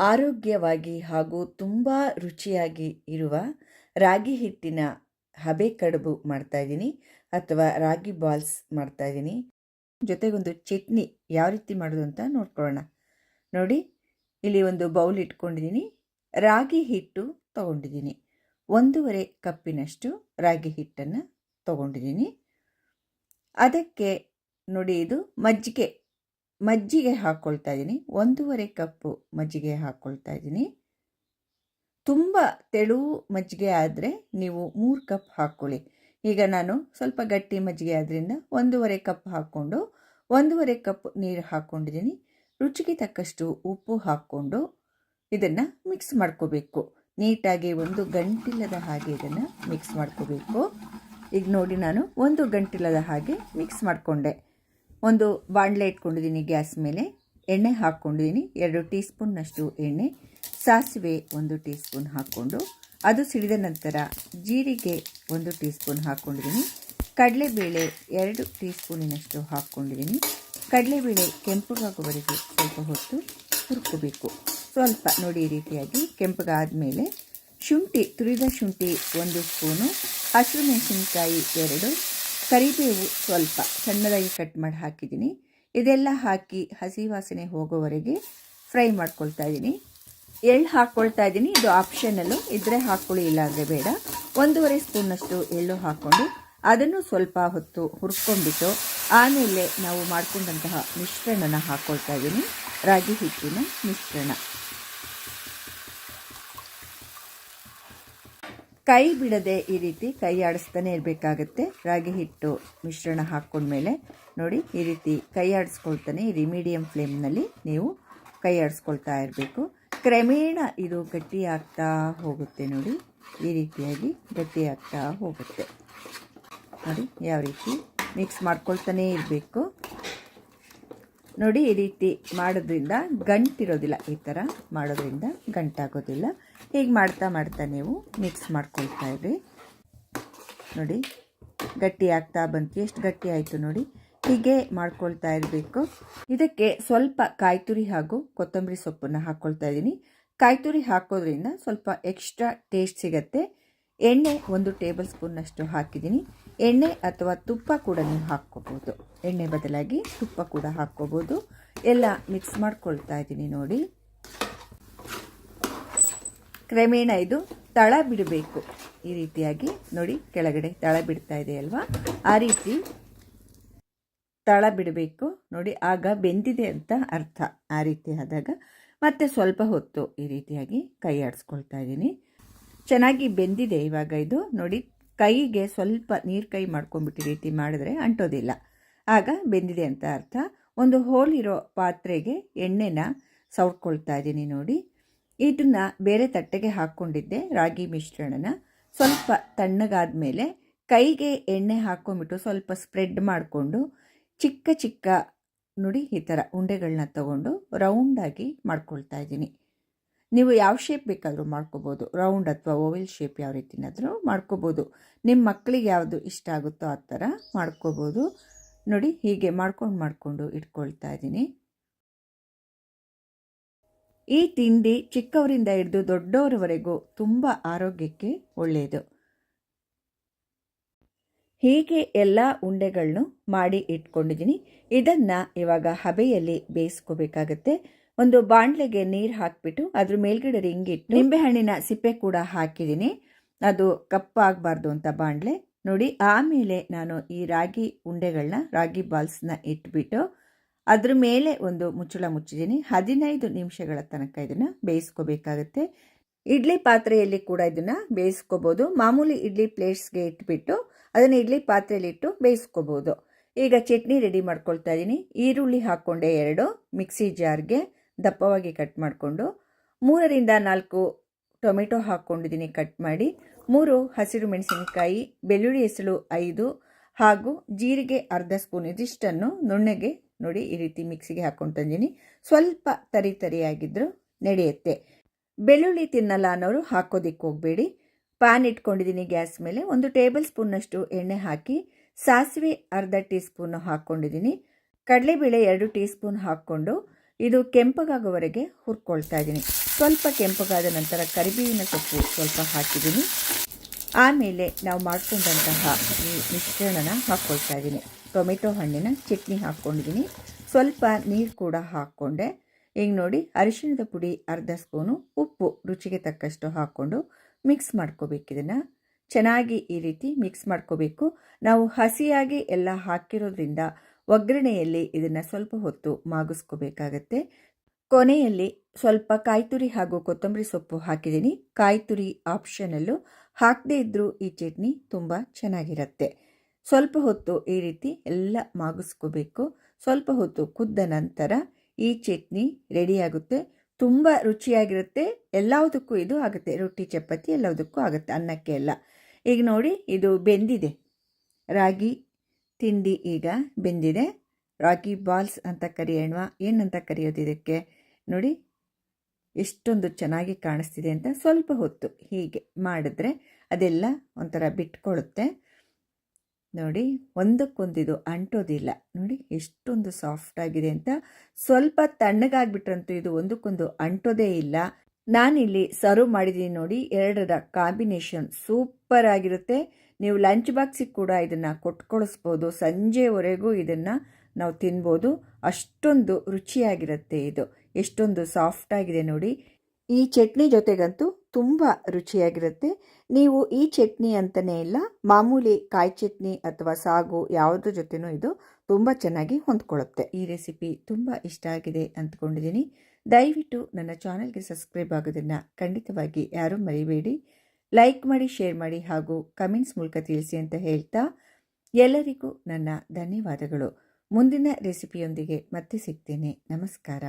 ಆರೋಗ್ಯವಾಗಿ ಹಾಗೂ ತುಂಬ ರುಚಿಯಾಗಿ ಇರುವ ರಾಗಿ ಹಿಟ್ಟಿನ ಹಬೆ ಕಡುಬು ಮಾಡ್ತಾಯಿದ್ದೀನಿ ಅಥವಾ ರಾಗಿ ಬಾಲ್ಸ್ ಮಾಡ್ತಾಯಿದ್ದೀನಿ. ಜೊತೆಗೊಂದು ಚಟ್ನಿ ಯಾವ ರೀತಿ ಮಾಡೋದು ಅಂತ ನೋಡ್ಕೊಳ್ಳೋಣ. ನೋಡಿ, ಇಲ್ಲಿ ಒಂದು ಬೌಲ್ ಇಟ್ಕೊಂಡಿದ್ದೀನಿ. ರಾಗಿ ಹಿಟ್ಟು ತೊಗೊಂಡಿದ್ದೀನಿ. 1.5 ಕಪ್ಪಿನಷ್ಟು ರಾಗಿ ಹಿಟ್ಟನ್ನು ತೊಗೊಂಡಿದ್ದೀನಿ. ಅದಕ್ಕೆ ನೋಡಿ, ಇದು ಮಜ್ಜಿಗೆ ಹಾಕ್ಕೊಳ್ತಾ ಇದ್ದೀನಿ. 1.5 ಕಪ್ಪು ಮಜ್ಜಿಗೆ ಹಾಕ್ಕೊಳ್ತಾ ಇದ್ದೀನಿ. ತುಂಬ ತೆಳು ಮಜ್ಜಿಗೆ ಆದರೆ ನೀವು 3 ಕಪ್ ಹಾಕ್ಕೊಳ್ಳಿ. ಈಗ ನಾನು ಸ್ವಲ್ಪ ಗಟ್ಟಿ ಮಜ್ಜಿಗೆ ಆದ್ದರಿಂದ 1.5 ಕಪ್ ಹಾಕ್ಕೊಂಡು 1.5 ಕಪ್ ನೀರು ಹಾಕ್ಕೊಂಡಿದ್ದೀನಿ. ರುಚಿಗೆ ತಕ್ಕಷ್ಟು ಉಪ್ಪು ಹಾಕ್ಕೊಂಡು ಇದನ್ನು ಮಿಕ್ಸ್ ಮಾಡ್ಕೋಬೇಕು. ನೀಟಾಗಿ 1 ಗಂಟಿಲ್ಲದ ಹಾಗೆ ಇದನ್ನು ಮಿಕ್ಸ್ ಮಾಡ್ಕೋಬೇಕು. ಈಗ ನೋಡಿ, ನಾನು 1 ಗಂಟಿಲ್ಲದ ಹಾಗೆ ಮಿಕ್ಸ್ ಮಾಡಿಕೊಂಡೆ. ಒಂದು ಬಾಣಲೆ ಇಟ್ಕೊಂಡಿದ್ದೀನಿ. ಗ್ಯಾಸ್ ಮೇಲೆ ಎಣ್ಣೆ ಹಾಕ್ಕೊಂಡಿದ್ದೀನಿ. 2 ಟೀ ಸ್ಪೂನ್ನಷ್ಟು ಎಣ್ಣೆ, ಸಾಸಿವೆ 1 ಟೀ ಸ್ಪೂನ್ ಹಾಕ್ಕೊಂಡು ಅದು ಸಿಡಿದ ನಂತರ ಜೀರಿಗೆ 1 ಟೀ ಸ್ಪೂನ್ ಹಾಕ್ಕೊಂಡಿದ್ದೀನಿ. ಕಡಲೆಬೇಳೆ 2 ಟೀ ಸ್ಪೂನಿನಷ್ಟು ಹಾಕ್ಕೊಂಡಿದ್ದೀನಿ. ಕಡಲೆಬೇಳೆ ಕೆಂಪಗಾಗುವವರೆಗೆ ಸ್ವಲ್ಪ ಹೊತ್ತು ಹುರ್ಕೋಬೇಕು. ಸ್ವಲ್ಪ ನೋಡಿ, ಈ ರೀತಿಯಾಗಿ ಕೆಂಪಗಾದ ಮೇಲೆ ತುರಿದ ಶುಂಠಿ 1 ಸ್ಪೂನು, ಹಸಿರು ಮೆಣಸಿನಕಾಯಿ 2, ಕರಿಬೇವು ಸ್ವಲ್ಪ ಸಣ್ಣದಾಗಿ ಕಟ್ ಮಾಡಿ ಹಾಕಿದ್ದೀನಿ. ಇದೆಲ್ಲ ಹಾಕಿ ಹಸಿ ವಾಸನೆ ಹೋಗೋವರೆಗೆ ಫ್ರೈ ಮಾಡ್ಕೊಳ್ತಾ ಇದ್ದೀನಿ. ಎಳ್ಳು ಹಾಕ್ಕೊಳ್ತಾ ಇದ್ದೀನಿ. ಇದು ಆಪ್ಷನಲ್ಲು, ಇದ್ದರೆ ಹಾಕ್ಕೊಳ್ಳಿ, ಇಲ್ಲಾಂದರೆ ಬೇಡ. 1.5 ಸ್ಪೂನ್ನಷ್ಟು ಎಳ್ಳು ಹಾಕ್ಕೊಂಡು ಅದನ್ನು ಸ್ವಲ್ಪ ಹೊತ್ತು ಹುರ್ಕೊಂಡ್ಬಿಟ್ಟು ಆಮೇಲೆ ನಾವು ಮಾಡ್ಕೊಂಡಂತಹ ಮಿಶ್ರಣನ ಹಾಕ್ಕೊಳ್ತಾ ಇದ್ದೀನಿ. ರಾಗಿ ಹಿಟ್ಟಿನ ಮಿಶ್ರಣ. ಕೈ ಬಿಡದೆ ಈ ರೀತಿ ಕೈ ಆಡಿಸ್ತಾನೆ ಇರಬೇಕಾಗತ್ತೆ. ರಾಗಿ ಹಿಟ್ಟು ಮಿಶ್ರಣ ಹಾಕ್ಕೊಂಡ್ಮೇಲೆ ನೋಡಿ, ಈ ರೀತಿ ಕೈ ಆಡಿಸ್ಕೊಳ್ತಾನೆ ಇರಿ. ಮೀಡಿಯಮ್ ಫ್ಲೇಮ್ನಲ್ಲಿ ನೀವು ಕೈ ಆಡಿಸ್ಕೊಳ್ತಾ ಇರಬೇಕು. ಕ್ರಮೇಣ ಇದು ಗಟ್ಟಿ ಆಗ್ತಾ ಹೋಗುತ್ತೆ. ನೋಡಿ, ಈ ರೀತಿಯಾಗಿ ಗಟ್ಟಿ ಆಗ್ತಾ ಹೋಗುತ್ತೆ. ನೋಡಿ, ಯಾವ ರೀತಿ ಮಿಕ್ಸ್ ಮಾಡ್ಕೊಳ್ತಾನೇ ಇರಬೇಕು. ನೋಡಿ, ಈ ರೀತಿ ಮಾಡೋದ್ರಿಂದ ಗಂಟಿರೋದಿಲ್ಲ. ಈ ಥರ ಮಾಡೋದ್ರಿಂದ ಗಂಟಾಗೋದಿಲ್ಲ. ಹೀಗೆ ಮಾಡ್ತಾ ನೀವು ಮಿಕ್ಸ್ ಮಾಡ್ಕೊಳ್ತಾ ಇರಿ. ನೋಡಿ, ಗಟ್ಟಿ ಆಗ್ತಾ ಬಂತು. ಎಷ್ಟು ಗಟ್ಟಿ ಆಯಿತು ನೋಡಿ. ಹೀಗೆ ಮಾಡ್ಕೊಳ್ತಾ ಇರಬೇಕು. ಇದಕ್ಕೆ ಸ್ವಲ್ಪ ಕಾಯಿ ತುರಿ ಹಾಗೂ ಕೊತ್ತಂಬರಿ ಸೊಪ್ಪನ್ನು ಹಾಕ್ಕೊಳ್ತಾ ಇದ್ದೀನಿ. ಕಾಯಿ ತುರಿ ಹಾಕೋದ್ರಿಂದ ಸ್ವಲ್ಪ ಎಕ್ಸ್ಟ್ರಾ ಟೇಸ್ಟ್ ಸಿಗುತ್ತೆ. ಎಣ್ಣೆ 1 ಟೇಬಲ್ ಸ್ಪೂನ್ನಷ್ಟು ಹಾಕಿದ್ದೀನಿ. ಎಣ್ಣೆ ಅಥವಾ ತುಪ್ಪ ಕೂಡ ನೀವು ಹಾಕ್ಕೋಬೋದು. ಎಣ್ಣೆ ಬದಲಾಗಿ ತುಪ್ಪ ಕೂಡ ಹಾಕ್ಕೋಬೋದು. ಎಲ್ಲ ಮಿಕ್ಸ್ ಮಾಡ್ಕೊಳ್ತಾ ಇದ್ದೀನಿ. ನೋಡಿ, ಕ್ರಮೇಣ ಇದು ತಳ ಬಿಡಬೇಕು. ಈ ರೀತಿಯಾಗಿ ನೋಡಿ, ಕೆಳಗಡೆ ತಳ ಬಿಡ್ತಾ ಇದೆ ಅಲ್ವಾ, ಆ ರೀತಿ ತಳ ಬಿಡಬೇಕು. ನೋಡಿ, ಆಗ ಬೆಂದಿದೆ ಅಂತ ಅರ್ಥ. ಆ ರೀತಿ ಆದಾಗ ಮತ್ತೆ ಸ್ವಲ್ಪ ಹೊತ್ತು ಈ ರೀತಿಯಾಗಿ ಕೈ ಆಡಿಸ್ಕೊಳ್ತಾ ಇದ್ದೀನಿ. ಚೆನ್ನಾಗಿ ಬೆಂದಿದೆ ಇವಾಗ ಇದು. ನೋಡಿ, ಕೈಗೆ ಸ್ವಲ್ಪ ನೀರು ಕೈ ಮಾಡ್ಕೊಂಡ್ಬಿಟ್ಟು ಈ ರೀತಿ ಮಾಡಿದ್ರೆ ಅಂಟೋದಿಲ್ಲ. ಆಗ ಬೆಂದಿದೆ ಅಂತ ಅರ್ಥ. ಒಂದು ಹೋಲಿರೋ ಪಾತ್ರೆಗೆ ಎಣ್ಣೆನ ಸವರ್ಕೊಳ್ತಾ ಇದ್ದೀನಿ. ನೋಡಿ, ಇದನ್ನು ಬೇರೆ ತಟ್ಟೆಗೆ ಹಾಕ್ಕೊಂಡಿದ್ದೆ ರಾಗಿ ಮಿಶ್ರಣನ. ಸ್ವಲ್ಪ ತಣ್ಣಗಾದ ಮೇಲೆ ಕೈಗೆ ಎಣ್ಣೆ ಹಾಕ್ಕೊಂಬಿಟ್ಟು ಸ್ವಲ್ಪ ಸ್ಪ್ರೆಡ್ ಮಾಡಿಕೊಂಡು ಚಿಕ್ಕ ನೋಡಿ, ಈ ಥರ ಉಂಡೆಗಳನ್ನ ತಗೊಂಡು ರೌಂಡಾಗಿ ಮಾಡ್ಕೊಳ್ತಾ ಇದ್ದೀನಿ. ನೀವು ಯಾವ ಶೇಪ್ ಬೇಕಾದರೂ ಮಾಡ್ಕೋಬೋದು. ರೌಂಡ್ ಅಥವಾ ಓವೆಲ್ ಶೇಪ್ ಯಾವ ರೀತಿನಾದರೂ ಮಾಡ್ಕೋಬೋದು. ನಿಮ್ಮ ಮಕ್ಕಳಿಗೆ ಯಾವುದು ಇಷ್ಟ ಆಗುತ್ತೋ ಆ ಥರ ಮಾಡ್ಕೋಬೋದು. ನೋಡಿ, ಹೀಗೆ ಮಾಡ್ಕೊಂಡು ಇಟ್ಕೊಳ್ತಾ ಇದ್ದೀನಿ. ಈ ತಿಂಡಿ ಚಿಕ್ಕವರಿಂದ ಹಿಡಿದು ದೊಡ್ಡವರವರೆಗೂ ತುಂಬ ಆರೋಗ್ಯಕ್ಕೆ ಒಳ್ಳೆಯದು. ಹೀಗೆ ಎಲ್ಲ ಉಂಡೆಗಳನ್ನು ಮಾಡಿ ಇಟ್ಕೊಂಡಿದ್ದೀನಿ. ಇದನ್ನು ಇವಾಗ ಹಬೆಯಲ್ಲಿ ಬೇಯಿಸ್ಕೋಬೇಕಾಗತ್ತೆ. ಒಂದು ಬಾಣಲೆಗೆ ನೀರು ಹಾಕಿಬಿಟ್ಟು ಅದ್ರ ಮೇಲ್ಗಡೆ ರಿಂಗಿಟ್ಟು ನಿಂಬೆಹಣ್ಣಿನ ಸಿಪ್ಪೆ ಕೂಡ ಹಾಕಿದ್ದೀನಿ. ಅದು ಕಪ್ಪಾಗಬಾರ್ದು ಅಂತ ಬಾಣಲೆ. ನೋಡಿ, ಆಮೇಲೆ ನಾನು ಈ ರಾಗಿ ಉಂಡೆಗಳನ್ನ, ರಾಗಿ ಬಾಲ್ಸ್ನ ಇಟ್ಬಿಟ್ಟು ಅದ್ರ ಮೇಲೆ ಒಂದು ಮುಚ್ಚಳ ಮುಚ್ಚಿದ್ದೀನಿ. 15 ನಿಮಿಷಗಳ ತನಕ ಇದನ್ನು ಬೇಯಿಸ್ಕೋಬೇಕಾಗತ್ತೆ. ಇಡ್ಲಿ ಪಾತ್ರೆಯಲ್ಲಿ ಕೂಡ ಇದನ್ನು ಬೇಯಿಸ್ಕೋಬೋದು. ಮಾಮೂಲಿ ಇಡ್ಲಿ ಪ್ಲೇಟ್ಸ್ಗೆ ಇಟ್ಬಿಟ್ಟು ಅದನ್ನು ಇಡ್ಲಿ ಪಾತ್ರೆಯಲ್ಲಿಟ್ಟು ಬೇಯಿಸ್ಕೋಬೋದು. ಈಗ ಚಟ್ನಿ ರೆಡಿ ಮಾಡ್ಕೊಳ್ತಾ ಇದ್ದೀನಿ. ಈರುಳ್ಳಿ ಹಾಕ್ಕೊಂಡೆ 2 ಮಿಕ್ಸಿ ಜಾರ್ಗೆ ದಪ್ಪವಾಗಿ ಕಟ್ ಮಾಡಿಕೊಂಡು, 3ರಿಂದ 4 ಟೊಮೆಟೊ ಹಾಕ್ಕೊಂಡಿದ್ದೀನಿ ಕಟ್ ಮಾಡಿ, 3 ಹಸಿರು ಮೆಣಸಿನಕಾಯಿ, ಬೆಳ್ಳುಳ್ಳಿ ಹೆಸಳು 5 ಹಾಗೂ ಜೀರಿಗೆ ಅರ್ಧ ಸ್ಪೂನ್. ಇದಿಷ್ಟನ್ನು ನುಣ್ಣಗೆ ನೋಡಿ ಈ ರೀತಿ ಮಿಕ್ಸಿಗೆ ಹಾಕ್ಕೊಂಡು ತಂದಿದ್ದೀನಿ. ಸ್ವಲ್ಪ ತರಿಯಾಗಿದ್ದರೂ ನಡೆಯುತ್ತೆ. ಬೆಳ್ಳುಳ್ಳಿ ತಿನ್ನಲ್ಲ ಅನ್ನೋರು ಹಾಕೋದಿಕ್ಕೆ ಹೋಗಬೇಡಿ. ಪ್ಯಾನ್ ಇಟ್ಕೊಂಡಿದ್ದೀನಿ ಗ್ಯಾಸ್ ಮೇಲೆ. 1 ಟೇಬಲ್ ಸ್ಪೂನ್ನಷ್ಟು ಎಣ್ಣೆ ಹಾಕಿ ಸಾಸಿವೆ ಅರ್ಧ ಟೀ ಸ್ಪೂನು ಹಾಕ್ಕೊಂಡಿದ್ದೀನಿ. ಕಡಲೆಬೇಳೆ 2 ಟೀ ಸ್ಪೂನ್ ಹಾಕ್ಕೊಂಡು ಇದು ಕೆಂಪಗಾಗುವವರೆಗೆ ಹುರ್ಕೊಳ್ತಾ ಇದ್ದೀನಿ. ಸ್ವಲ್ಪ ಕೆಂಪಗಾದ ನಂತರ ಕರಿಬೇವಿನ ಸೊಪ್ಪು ಸ್ವಲ್ಪ ಹಾಕಿದ್ದೀನಿ. ಆಮೇಲೆ ನಾವು ಮಾಡಿಕೊಂಡಂತಹ ಈ ಮಿಶ್ರಣನ ಹಾಕ್ಕೊಳ್ತಾ ಇದ್ದೀನಿ. ಟೊಮೆಟೊ ಹಣ್ಣಿನ ಚಟ್ನಿ ಹಾಕ್ಕೊಂಡಿದ್ದೀನಿ. ಸ್ವಲ್ಪ ನೀರು ಕೂಡ ಹಾಕ್ಕೊಂಡೆ. ಈಗ ನೋಡಿ, ಅರಿಶಿಣದ ಪುಡಿ ಅರ್ಧ ಸ್ಪೂನು, ಉಪ್ಪು ರುಚಿಗೆ ತಕ್ಕಷ್ಟು ಹಾಕ್ಕೊಂಡು ಮಿಕ್ಸ್ ಮಾಡ್ಕೋಬೇಕು. ಇದನ್ನು ಚೆನ್ನಾಗಿ ಈ ರೀತಿ ಮಿಕ್ಸ್ ಮಾಡ್ಕೋಬೇಕು. ನಾವು ಹಸಿಯಾಗಿ ಎಲ್ಲ ಹಾಕಿರೋದ್ರಿಂದ ಒಗ್ಗರಣೆಯಲ್ಲಿ ಇದನ್ನು ಸ್ವಲ್ಪ ಹೊತ್ತು ಮಾಗಿಸ್ಕೋಬೇಕಾಗತ್ತೆ. ಕೊನೆಯಲ್ಲಿ ಸ್ವಲ್ಪ ಕಾಯಿ ತುರಿ ಹಾಗೂ ಕೊತ್ತಂಬರಿ ಸೊಪ್ಪು ಹಾಕಿದ್ದೀನಿ. ಕಾಯಿ ತುರಿ ಆಪ್ಷನಲ್ಲು, ಹಾಕದೇ ಇದ್ದರೂ ಈ ಚಟ್ನಿ ತುಂಬ ಚೆನ್ನಾಗಿರುತ್ತೆ. ಸ್ವಲ್ಪ ಹೊತ್ತು ಈ ರೀತಿ ಎಲ್ಲ ಮಾಗಿಸ್ಕೋಬೇಕು. ಸ್ವಲ್ಪ ಹೊತ್ತು ಕುದ್ದ ನಂತರ ಈ ಚಟ್ನಿ ರೆಡಿಯಾಗುತ್ತೆ. ತುಂಬ ರುಚಿಯಾಗಿರುತ್ತೆ. ಎಲ್ಲದಕ್ಕೂ ಇದು ಆಗುತ್ತೆ, ರೊಟ್ಟಿ ಚಪಾತಿ ಎಲ್ಲದಕ್ಕೂ ಆಗುತ್ತೆ, ಅನ್ನಕ್ಕೆ ಎಲ್ಲ. ಈಗ ನೋಡಿ, ಇದು ಬೆಂದಿದೆ. ರಾಗಿ ತಿಂಡಿ ಈಗ ಬೆಂದಿದೆ. ರಾಗಿ ಬಾಲ್ಸ್ ಅಂತ ಕರೆಯೋಣ, ಏನಂತ ಕರೆಯೋದು ಇದಕ್ಕೆ ನೋಡಿ, ಎಷ್ಟೊಂದು ಚೆನ್ನಾಗಿ ಕಾಣಿಸ್ತಿದೆ ಅಂತ. ಸ್ವಲ್ಪ ಹೊತ್ತು ಹೀಗೆ ಮಾಡಿದ್ರೆ ಅದೆಲ್ಲ ಒಂಥರ ಬಿಟ್ಕೊಳ್ಳುತ್ತೆ. ನೋಡಿ, ಒಂದಕ್ಕೊಂದಿದು ಅಂಟೋದಿಲ್ಲ. ನೋಡಿ ಎಷ್ಟೊಂದು ಸಾಫ್ಟ್ ಆಗಿದೆ ಅಂತ. ಸ್ವಲ್ಪ ತಣ್ಣಗಾಗ್ಬಿಟ್ರಂತೂ ಇದು ಒಂದಕ್ಕೊಂದು ಅಂಟೋದೇ ಇಲ್ಲ. ನಾನಿಲ್ಲಿ ಸರ್ವ್ ಮಾಡಿದ್ದೀನಿ ನೋಡಿ, ಎರಡರ ಕಾಂಬಿನೇಷನ್ ಸೂಪರ್ ಆಗಿರುತ್ತೆ. ನೀವು ಲಂಚ್ ಬಾಕ್ಸಿಗೆ ಕೂಡ ಇದನ್ನು ಕೊಟ್ಕೊಳಿಸ್ಬೋದು. ಸಂಜೆವರೆಗೂ ಇದನ್ನು ನಾವು ತಿನ್ಬೋದು. ಅಷ್ಟೊಂದು ರುಚಿಯಾಗಿರುತ್ತೆ ಇದು. ಎಷ್ಟೊಂದು ಸಾಫ್ಟ್ ಆಗಿದೆ ನೋಡಿ. ಈ ಚಟ್ನಿ ಜೊತೆಗಂತೂ ತುಂಬ ರುಚಿಯಾಗಿರುತ್ತೆ. ನೀವು ಈ ಚಟ್ನಿ ಅಂತಲೇ ಇಲ್ಲ, ಮಾಮೂಲಿ ಕಾಯಿ ಚಟ್ನಿ ಅಥವಾ ಸಾಗು ಯಾವುದ್ರ ಜೊತೆನೂ ಇದು ತುಂಬ ಚೆನ್ನಾಗಿ ಹೊಂದ್ಕೊಳ್ಳುತ್ತೆ. ಈ ರೆಸಿಪಿ ತುಂಬ ಇಷ್ಟ ಆಗಿದೆ ಅಂದ್ಕೊಂಡಿದ್ದೀನಿ. ದಯವಿಟ್ಟು ನನ್ನ ಚಾನಲ್ಗೆ ಸಬ್ಸ್ಕ್ರೈಬ್ ಆಗೋದನ್ನು ಖಂಡಿತವಾಗಿ ಯಾರೂ ಮರಿಬೇಡಿ. ಲೈಕ್ ಮಾಡಿ, ಶೇರ್ ಮಾಡಿ ಹಾಗೂ ಕಮೆಂಟ್ಸ್ ಮೂಲಕ ತಿಳಿಸಿ ಅಂತ ಹೇಳ್ತಾ ಎಲ್ಲರಿಗೂ ನನ್ನ ಧನ್ಯವಾದಗಳು. ಮುಂದಿನ ರೆಸಿಪಿಯೊಂದಿಗೆ ಮತ್ತೆ ಸಿಗ್ತೇನೆ. ನಮಸ್ಕಾರ.